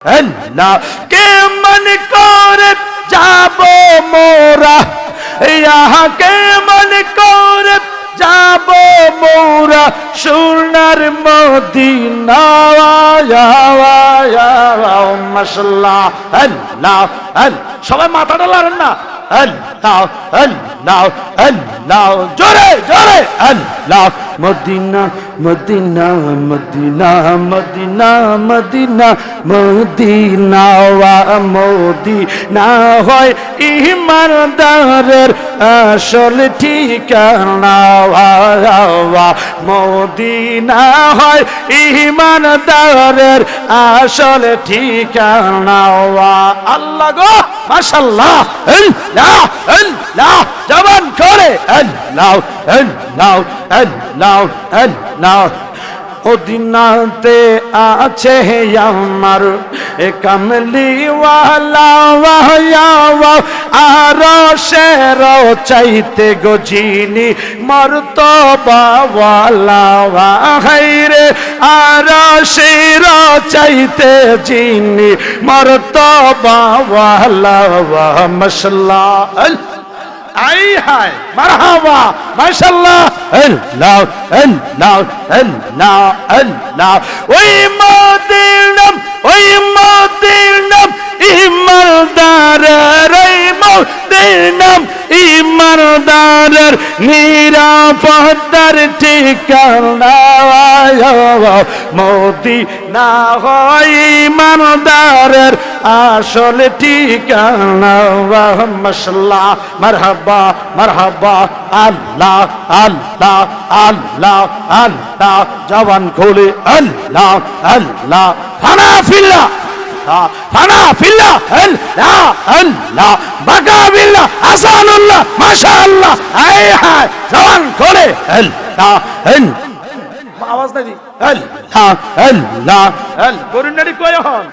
আল্লাহ কেমন করে যাব মোরা ইহা কেমন করে যাব মোরা সোনার মদিনা মাশাআল্লাহ আল্লাহ সবাই মাথাটা লাড়েন না আল্লাহ আল্লাহ আল্লাহ জোরে জোরে আল্লাহ মদিনা মদিনা মদিনা মদিনা মদিনা মদিনা ওয়া মদিনা হয় ইমানদারের আসল ঠিকানা ওয়া মদিনা হয় ইমানদারের আসল ঠিকানা ওয়া আল্লাহ গো মাশাআল্লাহ আল্লাহ আল্লাহ জবান করে আল্লাহ আল্লাহ আল্লাহ আল্লাহ মদিনাতে আছে আমার কামলিওয়ালা আরশের চাইতে গো যিনি মর্তবাওয়ালা হায়রে আরশের চাইতে যিনি মর্তবাওয়ালা মাশাআল্লাহ আই হায় মারহাবা মাশাআল্লাহ আল্লাহ আল্লাহ আল্লাহ আল্লাহ ওই মদিনা ইমানদারের ওই মদিনা ইমানদারের নিরাপত্তার ঠিকানা মদিনা হয় ইমানদারের আসল ঠিকানা মাশাআল্লাহ মারহাবা মারহাবা আল্লাহ আল্লাহ আল্লাহ আল্লাহ জবান খুলে আল্লাহ আল্লাহ ফানা ফিল্লাহ ফানা ফিল্লাহ আল্লাহ আল্লাহ বাকা বিল্লাহ আসানুল্লাহ মাশাআল্লাহ হায় হায় জবান খুলে আল্লাহ আওয়াজ নাই আল্লাহ আল্লাহ করুণারি কয় হন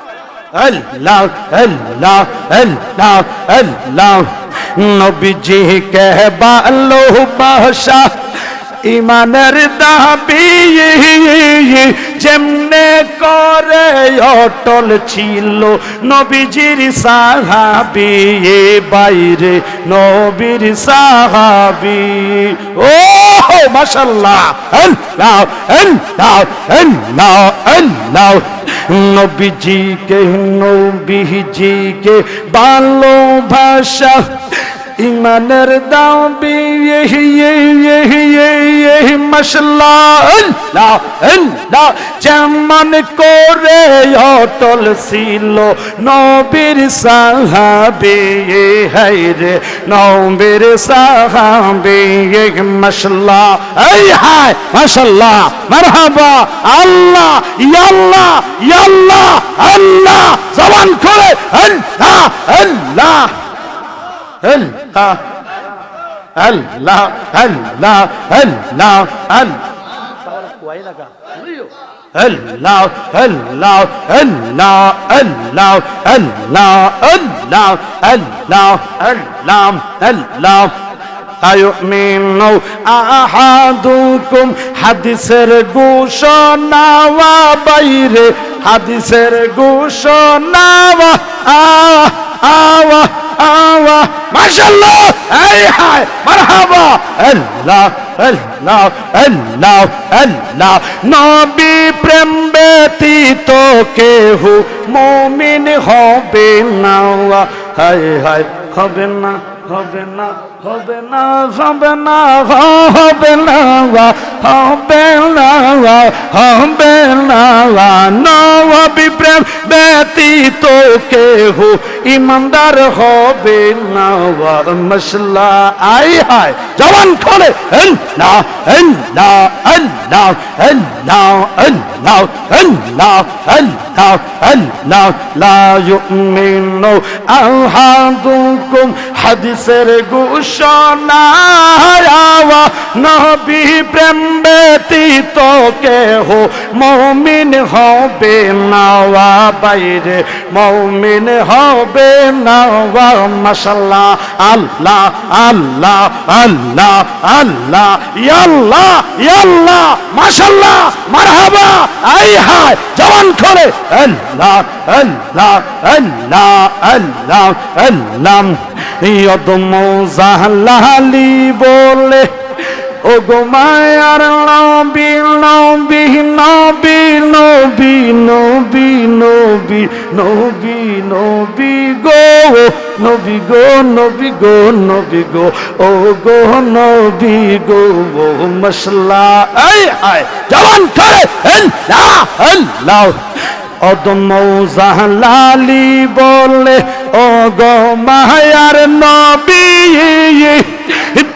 আল্লাহ আল্লাহ আল্লাহ আল্লাহ নবীজি কে ভালোবাসা ইমানের দাবি যেমনে করে অটল ছিল নবীজির সাহাবী বাইরে নবীর সাহাবী ও মাশাআল্লাহ আল্লাহ আল্লাহ আল্লাহ আল্লাহ নবীজিকে ভালোবাসা ইমানের দাবি মাশাআল্লাহ আল্লাহ আল্লাহ যেমন করে অটল ছিল নবীর সাহাবী হায়রে নবীর সাহাবী মাশাআল্লাহ এই হায় মাশাআল্লাহ মারহাবা আল্লাহ ইয়াল্লাহ ইয়াল্লাহ আল্লাহ জবান খুলে আল্লাহ আল্লাহ আল্লাহ আল্লাহ আল্লাহ আল্লাহ আল্লাহ আল্লাহ আল্লাহ আল্লাহ আল্লাহ আল্লাহ আল্লাহ আল্লাহ আল্লাহ আয়ুমিনু আহাদুকুম হাদিসের ঘোষণা বাইরে হাদিসের ঘোষণা আওয়া আওয়া মাশাআল্লাহ এই হায় মারহাবা আল্লাহ আল্লাহ আল্লাহ আল্লাহ নবী প্রেম ব্যতীত কেহ মুমিন হবে না হায় হায় হবে না হবে না হবে না হবে না হবে না হবে না হবে না নবী প্রেম ব্যতীত কেহ ইমানদার হবে না মাশাআল্লাহ আই হায় জবান খোলে আল্লাহ আল্লাহ আল্লাহ আল্লাহ আল্লাহ আল্লাহ আল্লাহ আল্লাহ লা ইউমিনু আহাদুকুম হাদিসের ঘোষণা নবী প্রেম ব্যতীত কেহ মুমিন হবে না বাইরে মুমিন হবে না মাশাআল্লাহ আল্লাহ আল্লাহ আল্লাহ আল্লাহ ইয়াল্লাহ ইয়াল্লাহ মাশাআল্লাহ মারহাবা আই হায় জবান খোলে আল্লাহ আল্লাহ আল্লাহ আল্লাহ আল্লাহ ইয়দম জাহালালি বলে ও গো মায়ার নবী নবী নবী নবী নবী নবী নবী নবী গো নবী গো নবী গো নবী গো ও গো নবী গো মশলা এই আয় জবান করে আল্লাহ আল্লাহ অদম জাহালালি বলে ও গো মায়ার নবী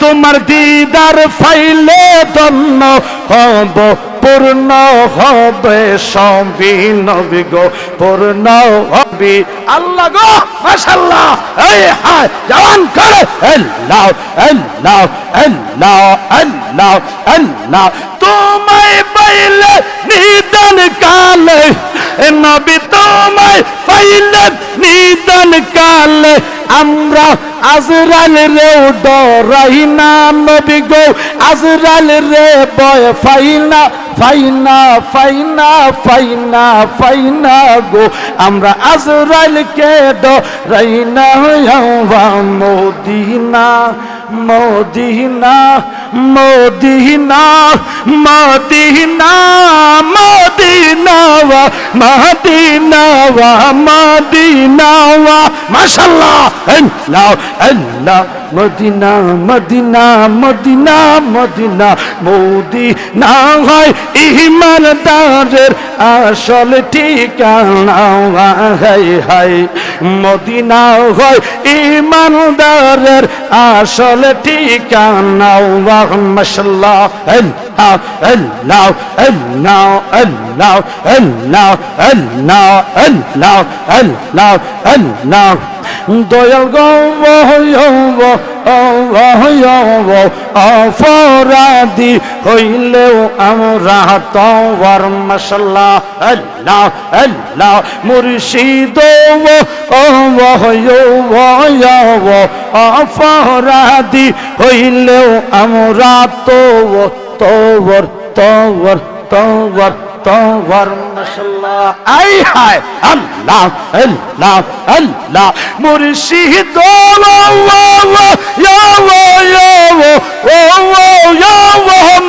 তোমার দিদার ফাইলে ধন্য হব পূর্ণ হবে সবই নবী গো পূর্ণ হবে আল্লাহ গো মাশাআল্লাহ এই হায় জওয়ান করে আল্লাহ আল্লাহ আল্লাহ আল্লাহ আল্লাহ তোমায় পাইলে নিদান কালে নবী তোমায় পাইলে নিদান কালে আমরা আজরাইল রে ডরাই না নবী গো আজরাইল রে ভয় ফাইনা ফাইনা ফাইনা ফাইনা ফাইনা গো আমরা আজরাইল কে ডরাই না মদিনা মদিনা মদিনা মদিনা মদিনা মদিনা মদিনা মাশাআল্লাহ আল্লাহ আল্লাহ মদিনা মদিনা মদিনা মদিনা মদিনা হয় ইমানদারের আসল ঠিকানা হাই হাই মদিনা হয় ইমানদারের আসল ঠিকানা মাশাআল্লাহ আল্লাহ আল্লাহ আল্লাহ আল্লাহ আল্লাহ আল্লাহ আল্লাহ আল্লাহ আল্লাহ দয়াল গো অপরাধী হইলেও আমরা তোমার মাশাআল্লাহ আল্লাহ আল্লাহ মুর্শিদ অপরাধী হইলেও আমরা তোর তোর মাশাআল্লাহ আই হায় আল্লাহ আল্লাহ আল্লাহ মুর্শিদ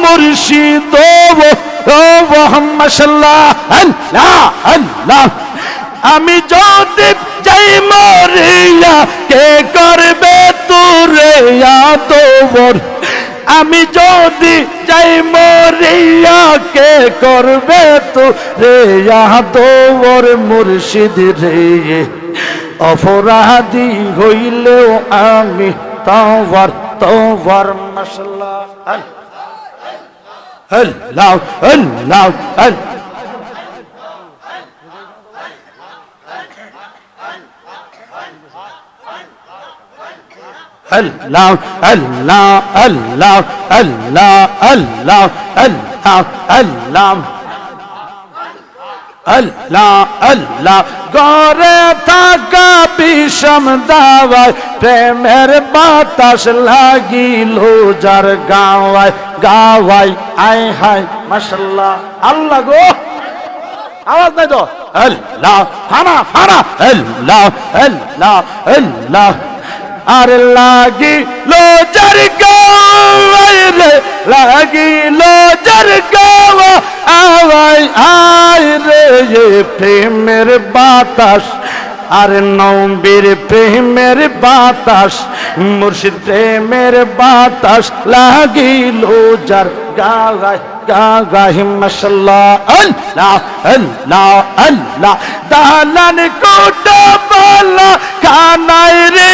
মুর্শিদ মাশাআল্লাহ আল্লাহ আল্লাহ আমি যদি যাই মরিয়া কে করবে তোরে তোর আমি যদি যাই মরিয়া কে করবে তো রে তোর মুর্শিদ রে অপরাধী হইলেও আমি তোর মাশাআল্লাহ আল্লাহ আল্লাহ আল্লাহ আল্লাহ আল্লাহ আল্লাহ আল্লাহ আল্লাহ আল্লাহ আল্লাহ আল্লাহ ঘরে থাকা বিষম দাওয়ায় প্রেমের বাতাস লাগিল যার গাওয়ায় গাওয়ায় আয় হায় মাশাআল্লাহ আল্লাহ গো আওয়াজ নাই তো আল্লাহ হানা হানা আল্লাহ আল্লাহ আল্লাহ আর লাগিল যার গাওয়ায় রে লাগিল যার গাওয়া আওয়ায় আয় রে প্রেমের বাতাস আর নবীর প্রেমের বাতাস মুর্শিদ প্রেমের বাতাস লাগিল যার গাওয়ায় গাওয়ায় মাশাআল্লাহ আল্লাহ আল্লাহ আল্লাহ দালান কোটা বালা কানাই রে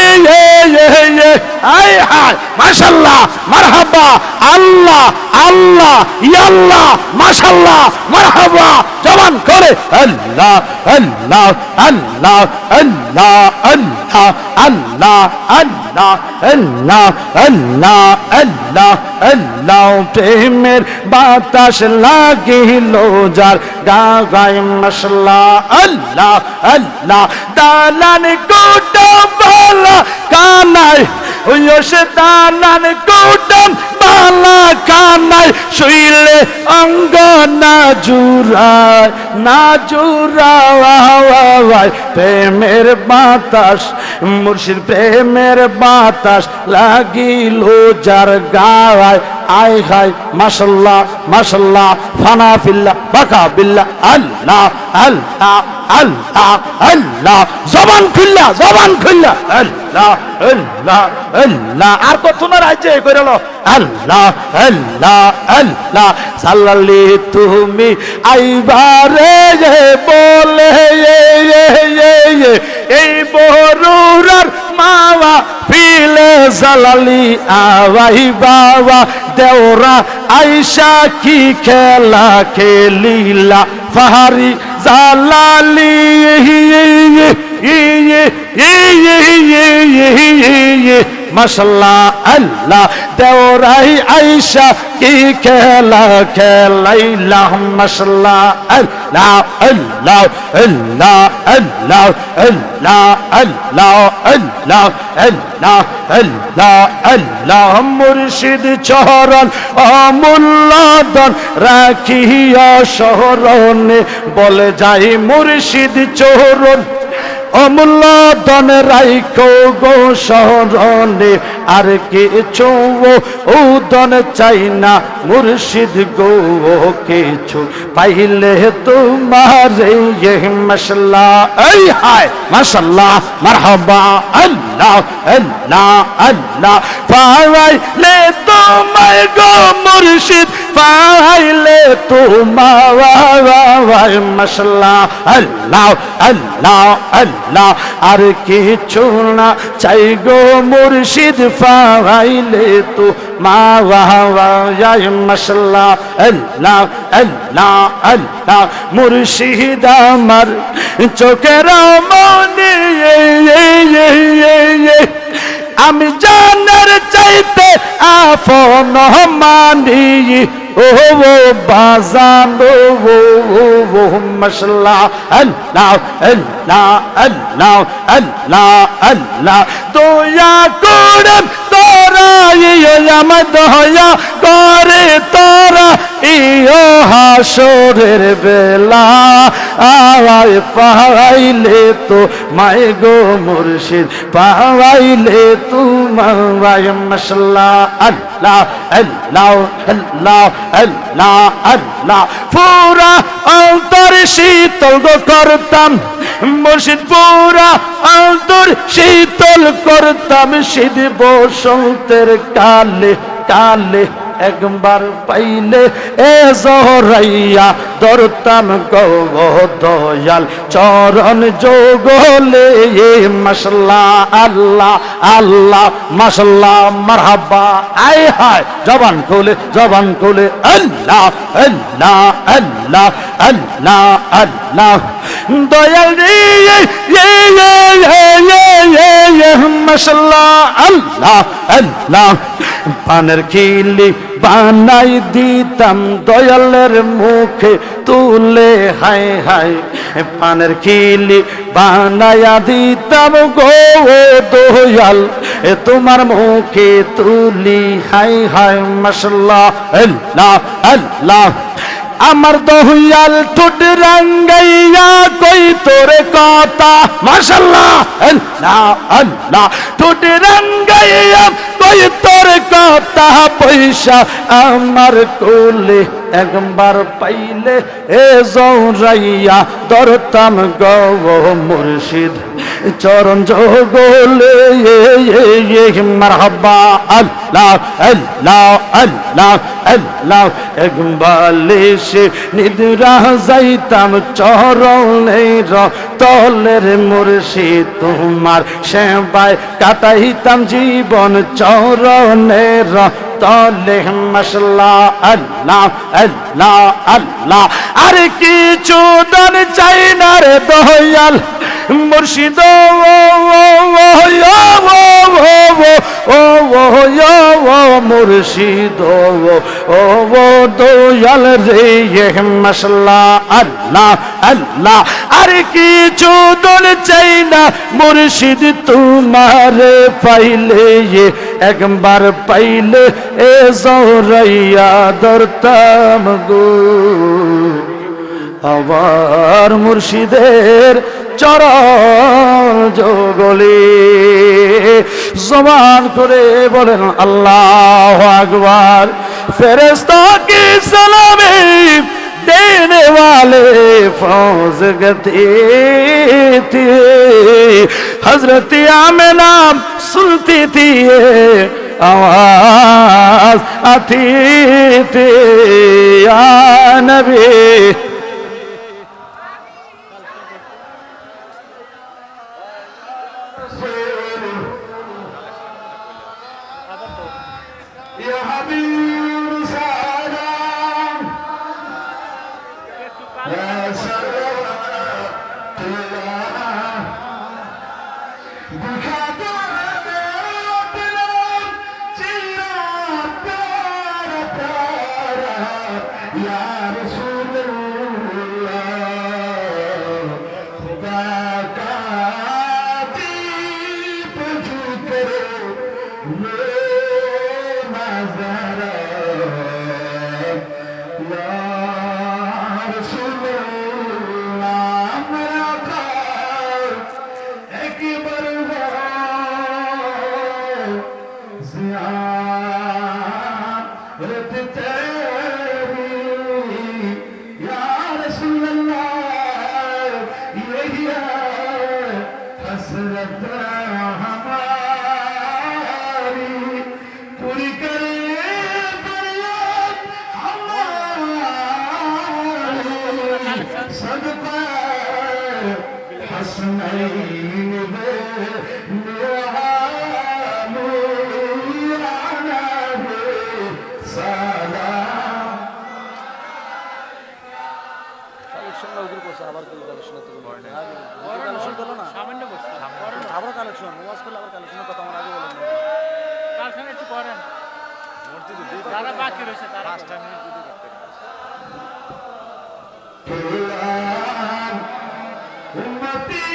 আয় হায় মাশাআল্লাহ মারহাবা আল্লাহ আল্লাহ ইয়াল্লাহ মাশাআল্লাহ মারহাবা জবান করে আল্লাহ আল্লাহ আল্লাহ আল্লাহ আল্লাহ আল্লাহ আল্লাহ আল্লাহ আল্লাহ আল্লাহ আল্লাহ প্রেমের বাতাস লাগিল যার গাওয়ায় মাশাআল্লাহ আল্লাহ আল্লাহ দালান কোটা বালা কানাই ওই সে দালান কোটা জালা কানায় শুইলে অঙ্গ না জুড়ায় না জুড়ায় প্রেমের বাতাস মুর্শিদ প্রেমের বাতাস লাগিল যার গায় আয় হায় মাশাল্লাহ মাশাল্লাহ ফানা ফিল্লাহ বাকা বিল্লাহ আল্লাহ আল্লাহ আল্লাহ আল্লাহ জবান খুল্লা আল্লাহ আল্লাহ আল্লাহ আর কত না রাজ্যে কইরলো আল্লাহ আল্লাহ আল্লাহ সাল্লাল্লি তুমি আইবারে বলে এই বরুরার মাওয়া ফিলে জালালি আওয়াই বাবা দেওরা আইসা কি খেলা খেলিলা ফাহারি জালালি মাশাল্লাহ আল্লাহ দেওরাই আইসা কি খেলা খেলাইলা মাশাল্লাহ আল্লাহ আল্লাহ আল্লাহ আল্লাহ আল্লাহ আল্লাহ আল্লাহ আল্লাহ আল্লাহ আল্লাহ মুর্শিদ চরণ অমূল্যদন রাখিয়া শরণে বলে যাই মুর্শিদ চরণ অমূল্য দন রাইখো গো শরণে আর কিছু উদন চাই না মুর্শিদ গো কিছু পাইলে তোমার মাশাল্লাহ এই হায় মাশাল্লাহ মারহাবা আল্লাহ আল্লাহ আল্লাহ পাইলে তোমায় গো মুর্শিদ পাইলে তোমায় মাশাল্লাহ আল্লাহ আল্লাহ আল্লাহ আর কিছু না চাই গো মুর্শিদ পাইলে তো মা মাশাল্লাহ আল্লাহ আল্লাহ আল্লাহ মুর্শিদ আমার চোখের মনে আমি জানার চাইতে আপন মানি ও বাজান ও মাশাল্লাহ আল্লাহ আল্লাহ আল্লাহ আল্লাহ আল্লাহ দয়া করে তোরা আমার দয়া করে তোরা ইয়ো হাসরের বেলা আয় পাইলে তো মাই গো মুর্শিদ পাইলে তোমায় মাশাল্লাহ আল্লাহ আল্লাহ আল্লাহ আল্লাহ আল্লাহ পুরা অন্তর শীতল করতাম মুর্শিদ পুরা অন্তর শীতল করতাম শীত বসন্তের কালে কালে একবার পাইলে এ জহরাইয়া ধরতাম গো দয়াল চরণ যোগলে মাশাল্লাহ আল্লাহ আল্লাহ মাশাল্লাহ মারহাবা আয় হায় জবান খুলে আল্লাহ আল্লাহ আল্লাহ আল্লাহ আল্লাহ দয়াল রে মাশাল্লাহ আল্লাহ আল্লাহ পানের খিলি বানাই দিতাম দয়ালের মুখে তুলে হাই হাই পানের খিলি বানাইয়া দিতাম গো দয়াল তোমার মুখে তুলি হাই হাই মাশাল্লাহ আল্লাহ আল্লাহ আমার দয়াল ঠোঁট রাঙ্গাইয়া কই তোরে কথা মাশাল্লাহ আল্লাহ আল্লাহ ঠোঁট রাঙ্গাইয়া কই তোর কথা পয়সা আমার কোলে একবার পাইলে এ জৌরাইয়া ধরতাম গো মুর্শিদ চরণ যোগলে মারহাবা আল্লাহ আল্লাহ আল্লাহ আল্লাহ একবার সে নিদ্রা যাইতাম চরণের তলের মুর্শিদ তোমার সেবায় কাটাইতাম জীবন চরণের তলে মাশাল্লাহ আল্লাহ আল্লাহ আল্লাহ আর কিছু দান চাই না রে দয়াল মুর্শিদ মুর্শিদ ও দয়াল রে মাশাল্লাহ আল্লাহ আল্লাহ আর কিছু দন চাই না মুর্শিদ তোমারে পাইলে একবার পাইলে এ জরাইয়া ধরতাম গো আবার মুর্শিদের চরণ জগলে জবান করে বলেন আল্লাহু আকবার ফেরেশতা কি সালামে देने वाले फौज गति थी हजरत आमिना सुनती थी आवाज आती थी या नबी उम्मती